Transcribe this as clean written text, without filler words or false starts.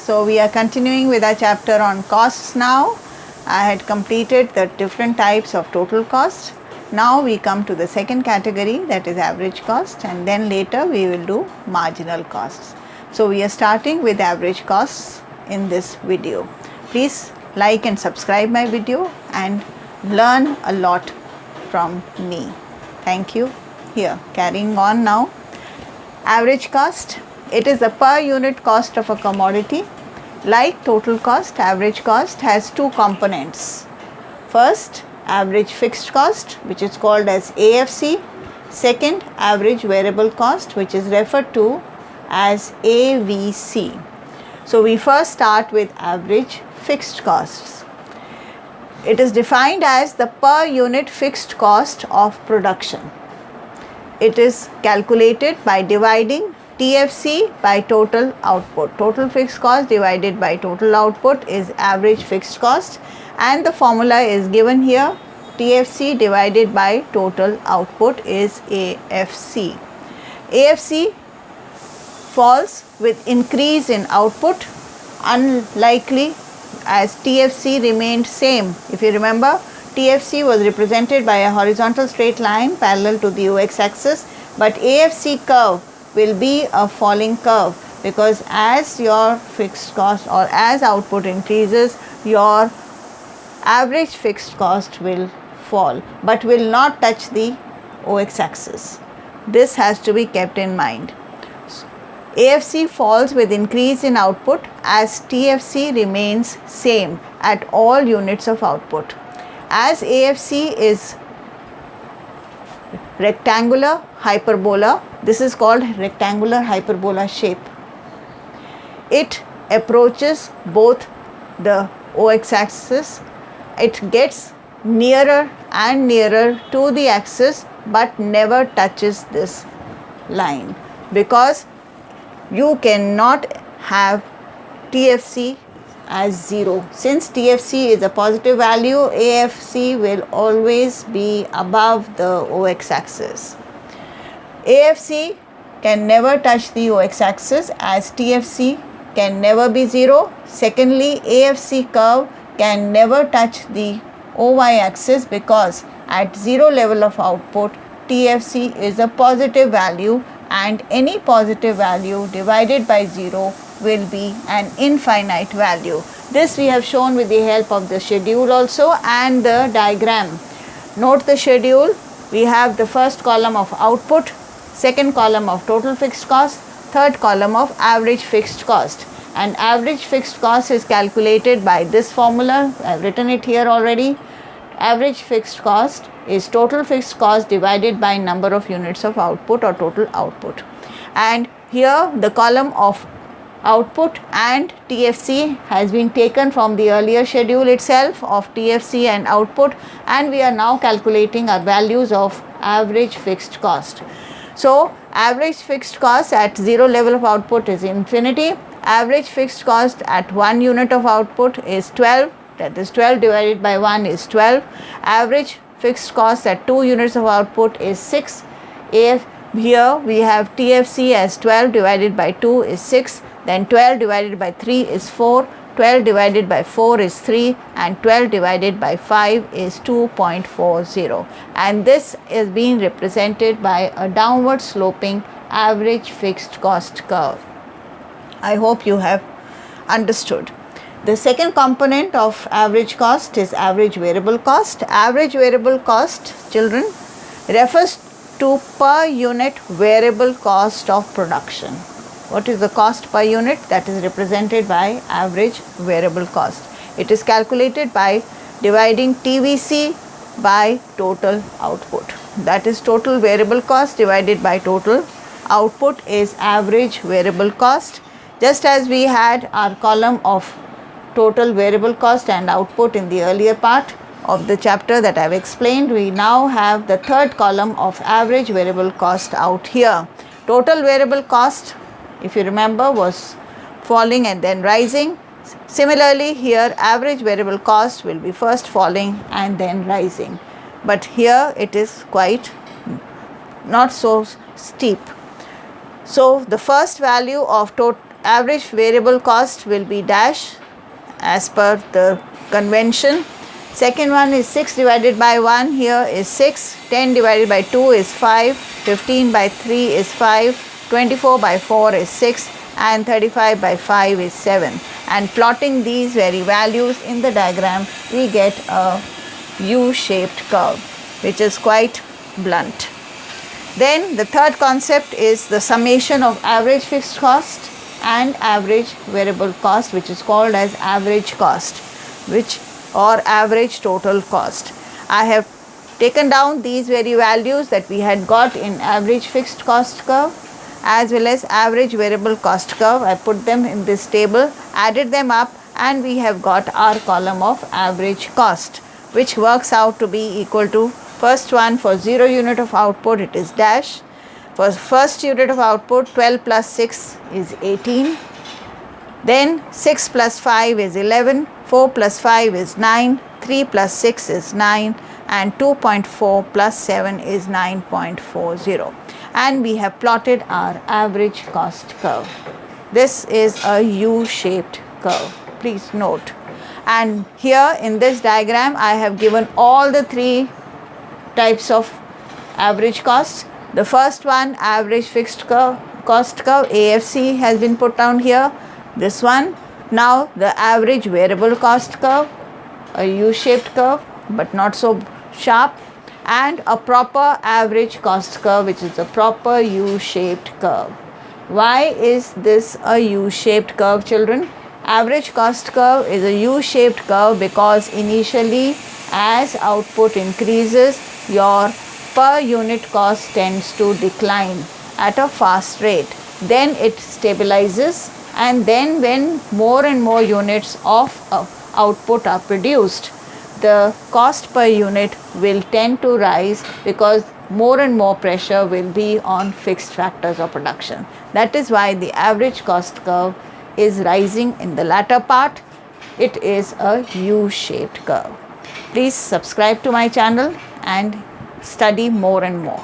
So we are continuing with our chapter on costs now. I had completed the different types of total cost. Now we come to the second category, that is average cost, and then later we will do marginal costs. So we are starting with average costs in this video. Please like and subscribe my video and learn a lot from me. Thank you. Here, carrying on now. Average cost, it is the per unit cost of a commodity. Like total cost, average cost has two components. First, average fixed cost, which is called as AFC. Second, average variable cost, which is referred to as AVC. So we first start with average fixed costs. It is defined as the per unit fixed cost of production. It is calculated by dividing TFC by total output. Total fixed cost divided by total output is average fixed cost, and the formula is given here. TFC divided by total output is AFC. AFC falls with increase in output, unlikely as TFC remained same. If you remember, TFC was represented by a horizontal straight line parallel to the OX axis, but AFC curve will be a falling curve, because as your fixed cost or as output increases, your average fixed cost will fall but will not touch the OX axis. This has to be kept in mind. AFC falls with increase in output as TFC remains same at all units of output. As AFC is rectangular hyperbola, this is called rectangular hyperbola shape. It approaches both the OX axis. It gets nearer and nearer to the axis but never touches this line, because you cannot have TFC as 0. Since TFC is a positive value, AFC will always be above the OX axis. AFC can never touch the OX axis as TFC can never be 0. Secondly, AFC curve can never touch the OY axis, because at 0 level of output, TFC is a positive value, and any positive value divided by 0 will be an infinite value. This we have shown with the help of the schedule also and the diagram. Note the schedule. We have the first column of output, second column of total fixed cost, third column of average fixed cost. And average fixed cost is calculated by this formula. I have written it here already. Average fixed cost is total fixed cost divided by number of units of output or total output. And here the column of output and TFC has been taken from the earlier schedule itself of TFC and output, and we are now calculating our values of average fixed cost. So average fixed cost at 0 level of output is infinity. Average fixed cost at 1 unit of output is 12, that is 12 divided by 1 is 12. Average fixed cost at 2 units of output is 6. Here we have TFC as 12 divided by 2 is 6, then 12 divided by 3 is 4, 12 divided by 4 is 3, and 12 divided by 5 is 2.40. And this is being represented by a downward sloping average fixed cost curve. I hope you have understood. The second component of average cost is average variable cost. Average variable cost, children, refers to per unit variable cost of production. What is the cost per unit? That is represented by average variable cost. It is calculated by dividing TVC by total output. That is total variable cost divided by total output is average variable cost. Just as we had our column of total variable cost and output in the earlier part of the chapter that I have explained, we now have the third column of average variable cost out here. Total variable cost, if you remember, was falling and then rising. Similarly, here average variable cost will be first falling and then rising, but here it is quite not so steep. So the first value of average variable cost will be dash as per the convention. Second one is 6 divided by 1, here is 6, 10 divided by 2 is 5, 15 by 3 is 5, 24 by 4 is 6, and 35 by 5 is 7. And plotting these very values in the diagram, we get a U-shaped curve, which is quite blunt. Then the third concept is the summation of average fixed cost and average variable cost, which is called as average cost, or average total cost. I have taken down these very values that we had got in average fixed cost curve as well as average variable cost curve. I put them in this table, added them up, and we have got our column of average cost, which works out to be equal to, first one, for 0 unit of output it is dash. For first unit of output, 12 plus 6 is 18. Then 6 plus 5 is 11, 4 plus 5 is 9, 3 plus 6 is 9, and 2.4 plus 7 is 9.40. And we have plotted our average cost curve. This is a U-shaped curve, please note. And here in this diagram, I have given all the three types of average costs. The first one, average fixed cost curve, AFC, has been put down here. This one. Now the average variable cost curve, a U-shaped curve but not so sharp, and a proper average cost curve, which is a proper U-shaped curve. Why is this a U-shaped curve, children? Average cost curve is a U-shaped curve because initially, as output increases, your per unit cost tends to decline at a fast rate. Then it stabilizes, and then when more and more units of output are produced, the cost per unit will tend to rise because more and more pressure will be on fixed factors of production. That is why the average cost curve is rising in the latter part. It is a U-shaped curve. Please subscribe to my channel and study more and more.